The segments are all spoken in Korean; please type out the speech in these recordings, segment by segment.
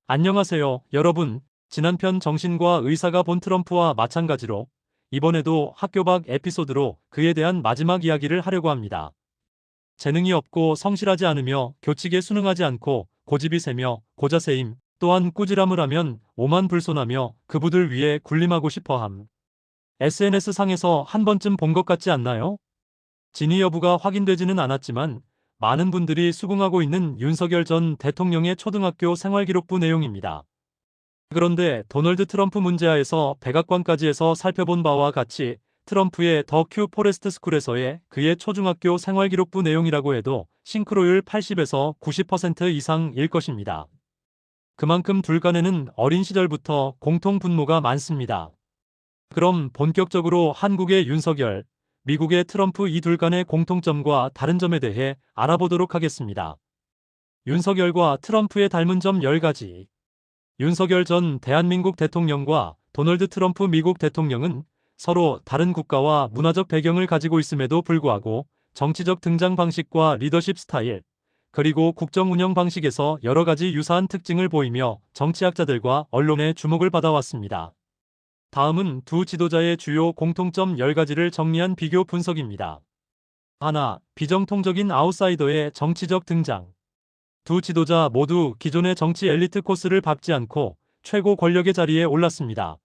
안녕하세요, 여러분. 지난 편 정신과 의사가 본 트럼프와 마찬가지로 이번에도 학교 밖 에피소드로 그에 대한 마지막 이야기를 하려고 합니다. 재능이 없고 성실하지 않으며 교칙에 순응하지 않고 고집이 세며 고자세임, 또한 꾸지람을 하면 오만불손하며 그부들 위에 군림하고 싶어함. SNS상에서 한 번쯤 본 것 같지 않나요? 진위 여부가 확인되지는 않았지만 많은 분들이 수긍하고 있는 윤석열 전 대통령의 초등학교 생활기록부 내용입니다. 그런데 도널드 트럼프 문제하에서 백악관까지 해서 살펴본 바와 같이 트럼프의 더 큐 포레스트 스쿨에서의 그의 초중학교 생활기록부 내용이라고 해도 싱크로율 80에서 90% 이상일 것입니다. 그만큼 둘 간에는 어린 시절부터 공통 분모가 많습니다. 그럼 본격적으로 한국의 윤석열, 미국의 트럼프 이 둘 간의 공통점과 다른 점에 대해 알아보도록 하겠습니다. 윤석열과 트럼프의 닮은 점 10가지. 윤석열 전 대한민국 대통령과 도널드 트럼프 미국 대통령은 서로 다른 국가와 문화적 배경을 가지고 있음에도 불구하고 정치적 등장 방식과 리더십 스타일, 그리고 국정 운영 방식에서 여러 가지 유사한 특징을 보이며 정치학자들과 언론의 주목을 받아왔습니다. 다음은 두 지도자의 주요 공통점 10가지를 정리한 비교 분석입니다. 하나, 비정통적인 아웃사이더의 정치적 등장. 두 지도자 모두 기존의 정치 엘리트 코스를 밟지 않고 최고 권력의 자리에 올랐습니다.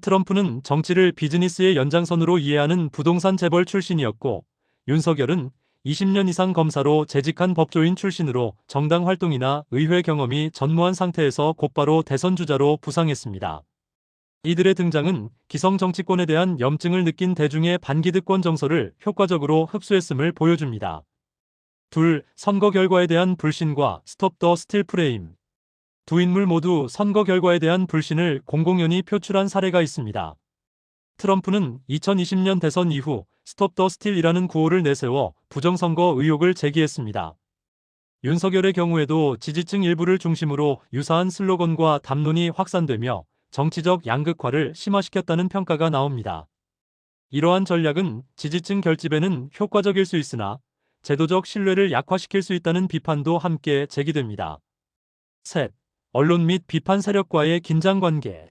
트럼프는 정치를 비즈니스의 연장선으로 이해하는 부동산 재벌 출신이었고, 윤석열은 20년 이상 검사로 재직한 법조인 출신으로 정당 활동이나 의회 경험이 전무한 상태에서 곧바로 대선 주자로 부상했습니다. 이들의 등장은 기성 정치권에 대한 염증을 느낀 대중의 반기득권 정서를 효과적으로 흡수했음을 보여줍니다. 둘, 선거 결과에 대한 불신과 스톱 더 스틸 프레임. 두 인물 모두 선거 결과에 대한 불신을 공공연히 표출한 사례가 있습니다. 트럼프는 2020년 대선 이후 스톱 더 스틸이라는 구호를 내세워 부정선거 의혹을 제기했습니다. 윤석열의 경우에도 지지층 일부를 중심으로 유사한 슬로건과 담론이 확산되며 정치적 양극화를 심화시켰다는 평가가 나옵니다. 이러한 전략은 지지층 결집에는 효과적일 수 있으나 제도적 신뢰를 약화시킬 수 있다는 비판도 함께 제기됩니다. 셋, 언론 및 비판 세력과의 긴장관계.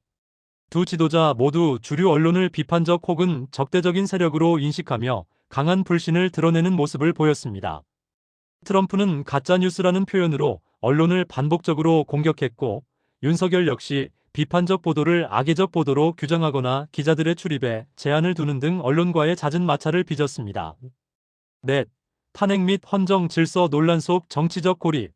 두 지도자 모두 주류 언론을 비판적 혹은 적대적인 세력으로 인식하며 강한 불신을 드러내는 모습을 보였습니다. 트럼프는 가짜뉴스라는 표현으로 언론을 반복적으로 공격했고, 윤석열 역시 비판적 보도를 악의적 보도로 규정하거나 기자들의 출입에 제한을 두는 등 언론과의 잦은 마찰을 빚었습니다. 넷, 탄핵 및 헌정 질서 논란 속 정치적 고립.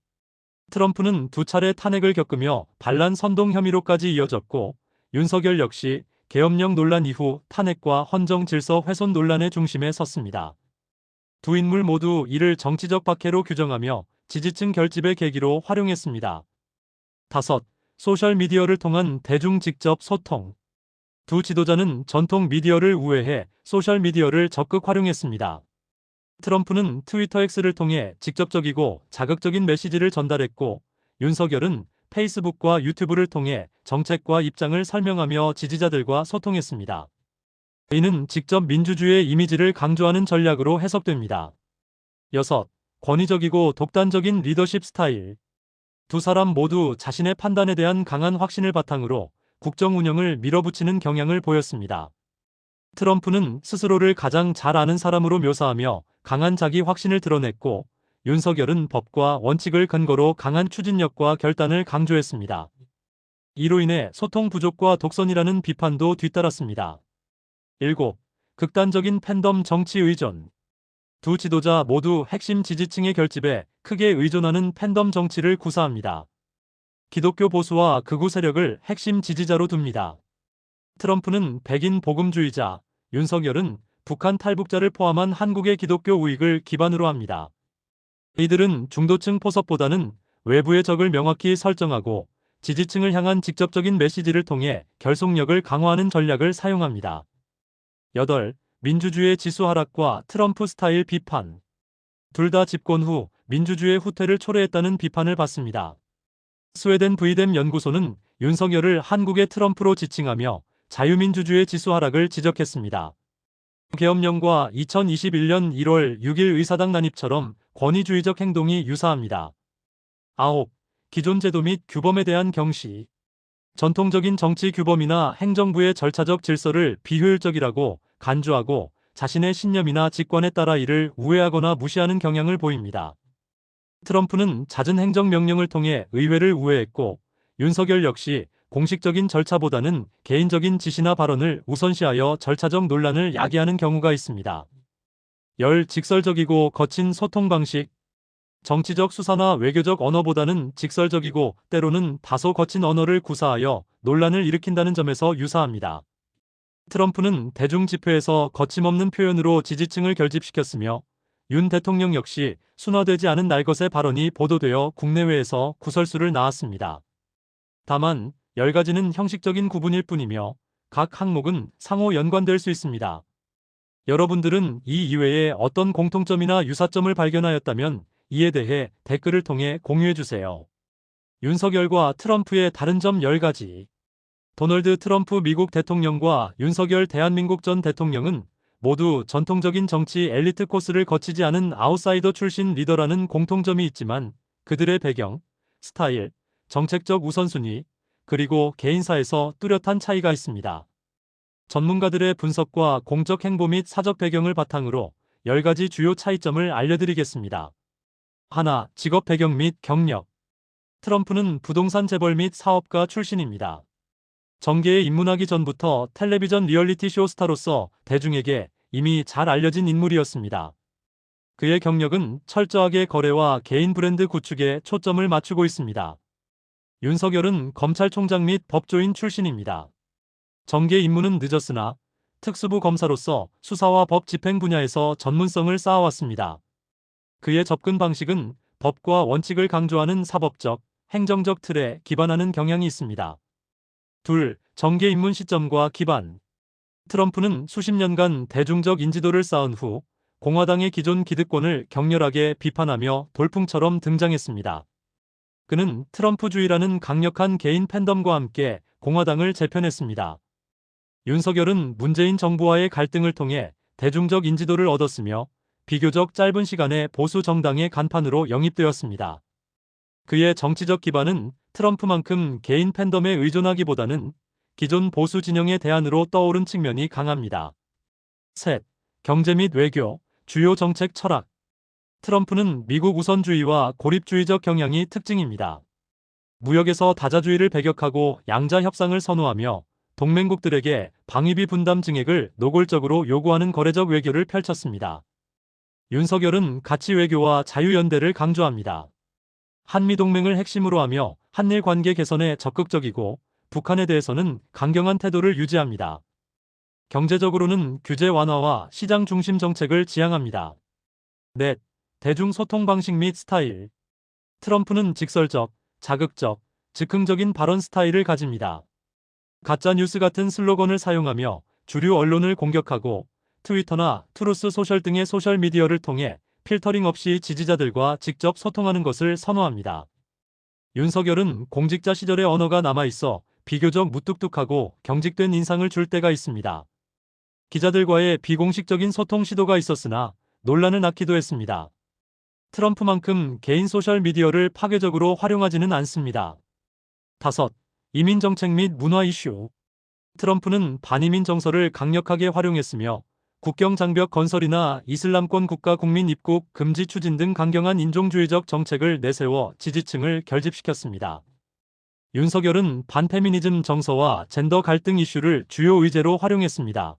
트럼프는 두 차례 탄핵을 겪으며 반란 선동 혐의로까지 이어졌고, 윤석열 역시 계엄령 논란 이후 탄핵과 헌정 질서 훼손 논란의 중심에 섰습니다. 두 인물 모두 이를 정치적 박해로 규정하며 지지층 결집의 계기로 활용했습니다. 다섯, 소셜미디어를 통한 대중 직접 소통. 두 지도자는 전통 미디어를 우회해 소셜미디어를 적극 활용했습니다. 트럼프는 트위터 X를 통해 직접적이고 자극적인 메시지를 전달했고, 윤석열은 페이스북과 유튜브를 통해 정책과 입장을 설명하며 지지자들과 소통했습니다. 이는 직접 민주주의의 이미지를 강조하는 전략으로 해석됩니다. 여섯, 권위적이고 독단적인 리더십 스타일. 두 사람 모두 자신의 판단에 대한 강한 확신을 바탕으로 국정 운영을 밀어붙이는 경향을 보였습니다. 트럼프는 스스로를 가장 잘 아는 사람으로 묘사하며 강한 자기 확신을 드러냈고, 윤석열은 법과 원칙을 근거로 강한 추진력과 결단을 강조했습니다. 이로 인해 소통 부족과 독선이라는 비판도 뒤따랐습니다. 7. 극단적인 팬덤 정치 의존. 두 지도자 모두 핵심 지지층의 결집에 크게 의존하는 팬덤 정치를 구사합니다. 기독교 보수와 극우 세력을 핵심 지지자로 둡니다. 트럼프는 백인 복음주의자, 윤석열은 북한 탈북자를 포함한 한국의 기독교 우익을 기반으로 합니다. 이들은 중도층 포섭보다는 외부의 적을 명확히 설정하고 지지층을 향한 직접적인 메시지를 통해 결속력을 강화하는 전략을 사용합니다. 8. 민주주의의 지수 하락과 트럼프 스타일 비판. 둘 다 집권 후 민주주의의 후퇴를 초래했다는 비판을 받습니다. 스웨덴 브이뎀 연구소는 윤석열을 한국의 트럼프로 지칭하며 자유민주주의 지수 하락을 지적했습니다. 계엄령과 2021년 1월 6일 의사당 난입처럼 권위주의적 행동이 유사합니다. 9. 기존 제도 및 규범에 대한 경시. 전통적인 정치 규범이나 행정부의 절차적 질서를 비효율적이라고 간주하고 자신의 신념이나 직관에 따라 이를 우회하거나 무시하는 경향을 보입니다. 트럼프는 잦은 행정명령을 통해 의회를 우회했고, 윤석열 역시 공식적인 절차보다는 개인적인 지시나 발언을 우선시하여 절차적 논란을 야기하는 경우가 있습니다. 직설적이고 거친 소통 방식. 정치적 수사나 외교적 언어보다는 직설적이고 때로는 다소 거친 언어를 구사하여 논란을 일으킨다는 점에서 유사합니다. 트럼프는 대중 집회에서 거침없는 표현으로 지지층을 결집시켰으며, 윤 대통령 역시 순화되지 않은 날것의 발언이 보도되어 국내외에서 구설수를 낳았습니다. 다만 10가지는 형식적인 구분일 뿐이며 각 항목은 상호 연관될 수 있습니다. 여러분들은 이 이외에 어떤 공통점이나 유사점을 발견하였다면 이에 대해 댓글을 통해 공유해주세요. 윤석열과 트럼프의 다른 점 10가지. 도널드 트럼프 미국 대통령과 윤석열 대한민국 전 대통령은 모두 전통적인 정치 엘리트 코스를 거치지 않은 아웃사이더 출신 리더라는 공통점이 있지만 그들의 배경, 스타일, 정책적 우선순위, 그리고 개인사에서 뚜렷한 차이가 있습니다. 전문가들의 분석과 공적 행보 및 사적 배경을 바탕으로 10가지 주요 차이점을 알려드리겠습니다. 하나, 직업 배경 및 경력. 트럼프는 부동산 재벌 및 사업가 출신입니다. 정계에 입문하기 전부터 텔레비전 리얼리티 쇼 스타로서 대중에게 이미 잘 알려진 인물이었습니다. 그의 경력은 철저하게 거래와 개인 브랜드 구축에 초점을 맞추고 있습니다. 윤석열은 검찰총장 및 법조인 출신입니다. 정계 입문은 늦었으나 특수부 검사로서 수사와 법 집행 분야에서 전문성을 쌓아왔습니다. 그의 접근 방식은 법과 원칙을 강조하는 사법적, 행정적 틀에 기반하는 경향이 있습니다. 둘, 정계 입문 시점과 기반. 트럼프는 수십 년간 대중적 인지도를 쌓은 후 공화당의 기존 기득권을 격렬하게 비판하며 돌풍처럼 등장했습니다. 그는 트럼프주의라는 강력한 개인 팬덤과 함께 공화당을 재편했습니다. 윤석열은 문재인 정부와의 갈등을 통해 대중적 인지도를 얻었으며 비교적 짧은 시간에 보수 정당의 간판으로 영입되었습니다. 그의 정치적 기반은 트럼프만큼 개인 팬덤에 의존하기보다는 기존 보수 진영의 대안으로 떠오른 측면이 강합니다. 셋, 경제 및 외교, 주요 정책 철학. 트럼프는 미국 우선주의와 고립주의적 경향이 특징입니다. 무역에서 다자주의를 배격하고 양자 협상을 선호하며 동맹국들에게 방위비 분담 증액을 노골적으로 요구하는 거래적 외교를 펼쳤습니다. 윤석열은 가치 외교와 자유연대를 강조합니다. 한미동맹을 핵심으로 하며 한일 관계 개선에 적극적이고 북한에 대해서는 강경한 태도를 유지합니다. 경제적으로는 규제 완화와 시장 중심 정책을 지향합니다. 넷, 대중소통 방식 및 스타일. 트럼프는 직설적, 자극적, 즉흥적인 발언 스타일을 가집니다. 가짜뉴스 같은 슬로건을 사용하며 주류 언론을 공격하고 트위터나 트루스 소셜 등의 소셜미디어를 통해 필터링 없이 지지자들과 직접 소통하는 것을 선호합니다. 윤석열은 공직자 시절의 언어가 남아있어 비교적 무뚝뚝하고 경직된 인상을 줄 때가 있습니다. 기자들과의 비공식적인 소통 시도가 있었으나 논란을 낳기도 했습니다. 트럼프만큼 개인 소셜미디어를 파괴적으로 활용하지는 않습니다. 다섯, 이민 정책 및 문화 이슈. 트럼프는 반이민 정서를 강력하게 활용했으며 국경 장벽 건설이나 이슬람권 국가 국민 입국 금지 추진 등 강경한 인종주의적 정책을 내세워 지지층을 결집시켰습니다. 윤석열은 반페미니즘 정서와 젠더 갈등 이슈를 주요 의제로 활용했습니다.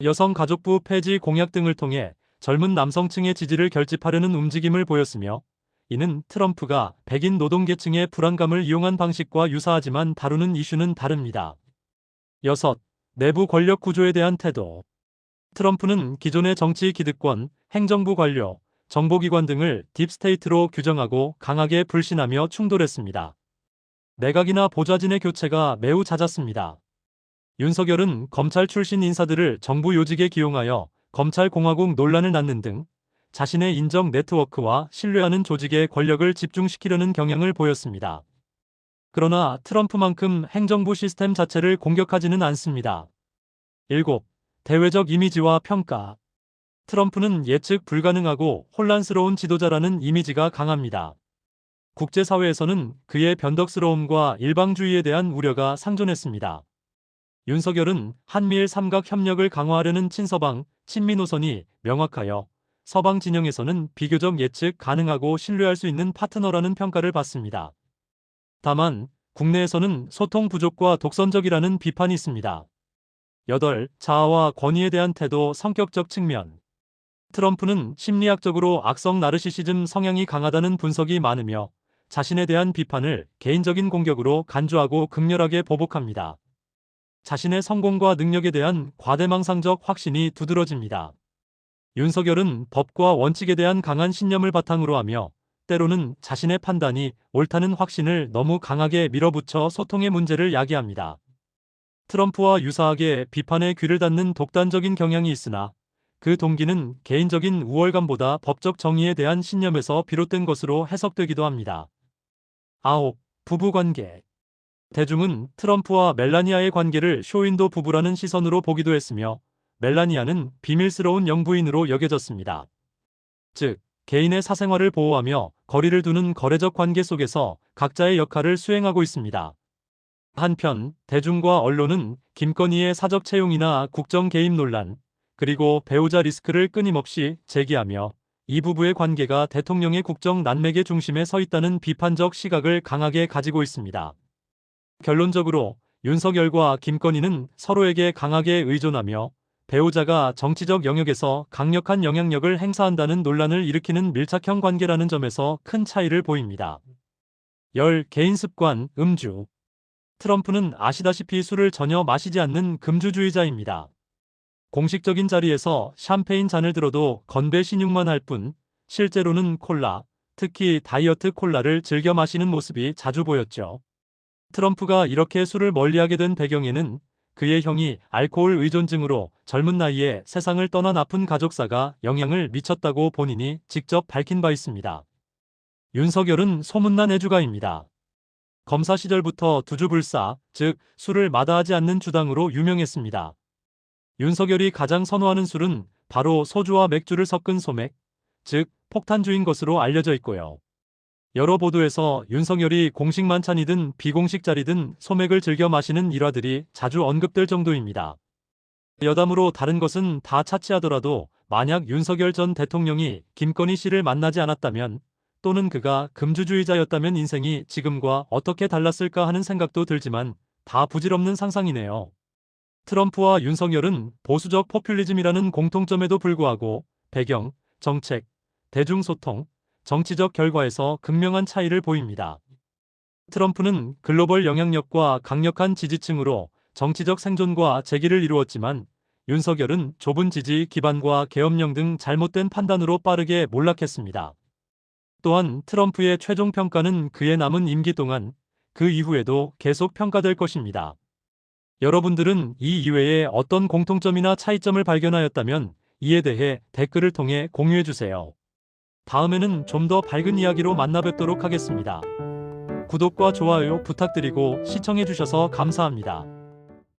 여성가족부 폐지 공약 등을 통해 젊은 남성층의 지지를 결집하려는 움직임을 보였으며 이는 트럼프가 백인 노동계층의 불안감을 이용한 방식과 유사하지만 다루는 이슈는 다릅니다. 여섯, 내부 권력 구조에 대한 태도. 트럼프는 기존의 정치 기득권, 행정부 관료, 정보기관 등을 딥스테이트로 규정하고 강하게 불신하며 충돌했습니다. 내각이나 보좌진의 교체가 매우 잦았습니다. 윤석열은 검찰 출신 인사들을 정부 요직에 기용하여 검찰공화국 논란을 낳는 등 자신의 인적 네트워크와 신뢰하는 조직의 권력을 집중시키려는 경향을 보였습니다. 그러나 트럼프만큼 행정부 시스템 자체를 공격하지는 않습니다. 7. 대외적 이미지와 평가. 트럼프는 예측 불가능하고 혼란스러운 지도자라는 이미지가 강합니다. 국제사회에서는 그의 변덕스러움과 일방주의에 대한 우려가 상존했습니다. 윤석열은 한미일 삼각 협력을 강화하려는 친서방, 친미 노선이 명확하여 서방 진영에서는 비교적 예측 가능하고 신뢰할 수 있는 파트너라는 평가를 받습니다. 다만 국내에서는 소통 부족과 독선적이라는 비판이 있습니다. 8. 자아와 권위에 대한 태도, 성격적 측면. 트럼프는 심리학적으로 악성 나르시시즘 성향이 강하다는 분석이 많으며 자신에 대한 비판을 개인적인 공격으로 간주하고 극렬하게 보복합니다. 자신의 성공과 능력에 대한 과대망상적 확신이 두드러집니다. 윤석열은 법과 원칙에 대한 강한 신념을 바탕으로 하며 때로는 자신의 판단이 옳다는 확신을 너무 강하게 밀어붙여 소통의 문제를 야기합니다. 트럼프와 유사하게 비판에 귀를 닫는 독단적인 경향이 있으나 그 동기는 개인적인 우월감보다 법적 정의에 대한 신념에서 비롯된 것으로 해석되기도 합니다. 9. 부부관계. 대중은 트럼프와 멜라니아의 관계를 쇼윈도 부부라는 시선으로 보기도 했으며 멜라니아는 비밀스러운 영부인으로 여겨졌습니다. 즉, 개인의 사생활을 보호하며 거리를 두는 거래적 관계 속에서 각자의 역할을 수행하고 있습니다. 한편 대중과 언론은 김건희의 사적 채용이나 국정 개입 논란, 그리고 배우자 리스크를 끊임없이 제기하며 이 부부의 관계가 대통령의 국정 난맥의 중심에 서 있다는 비판적 시각을 강하게 가지고 있습니다. 결론적으로 윤석열과 김건희는 서로에게 강하게 의존하며 배우자가 정치적 영역에서 강력한 영향력을 행사한다는 논란을 일으키는 밀착형 관계라는 점에서 큰 차이를 보입니다. 10. 개인 습관, 음주. 트럼프는 아시다시피 술을 전혀 마시지 않는 금주주의자입니다. 공식적인 자리에서 샴페인 잔을 들어도 건배 신용만 할 뿐 실제로는 콜라, 특히 다이어트 콜라를 즐겨 마시는 모습이 자주 보였죠. 트럼프가 이렇게 술을 멀리하게 된 배경에는 그의 형이 알코올 의존증으로 젊은 나이에 세상을 떠난 아픈 가족사가 영향을 미쳤다고 본인이 직접 밝힌 바 있습니다. 윤석열은 소문난 애주가입니다. 검사 시절부터 두주불사, 즉 술을 마다하지 않는 주당으로 유명했습니다. 윤석열이 가장 선호하는 술은 바로 소주와 맥주를 섞은 소맥, 즉 폭탄주인 것으로 알려져 있고요. 여러 보도에서 윤석열이 공식 만찬이든 비공식 자리든 소맥을 즐겨 마시는 일화들이 자주 언급될 정도입니다. 여담으로 다른 것은 다 차치하더라도 만약 윤석열 전 대통령이 김건희 씨를 만나지 않았다면 또는 그가 금주주의자였다면 인생이 지금과 어떻게 달랐을까 하는 생각도 들지만 다 부질없는 상상이네요. 트럼프와 윤석열은 보수적 포퓰리즘이라는 공통점에도 불구하고 배경, 정책, 대중소통, 정치적 결과에서 극명한 차이를 보입니다. 트럼프는 글로벌 영향력과 강력한 지지층으로 정치적 생존과 재기를 이루었지만 윤석열은 좁은 지지 기반과 계엄령 등 잘못된 판단으로 빠르게 몰락했습니다. 또한 트럼프의 최종 평가는 그의 남은 임기 동안 그 이후에도 계속 평가될 것입니다. 여러분들은 이 이외에 어떤 공통점이나 차이점을 발견하였다면 이에 대해 댓글을 통해 공유해주세요. 다음에는 좀 더 밝은 이야기로 만나 뵙도록 하겠습니다. 구독과 좋아요 부탁드리고 시청해주셔서 감사합니다.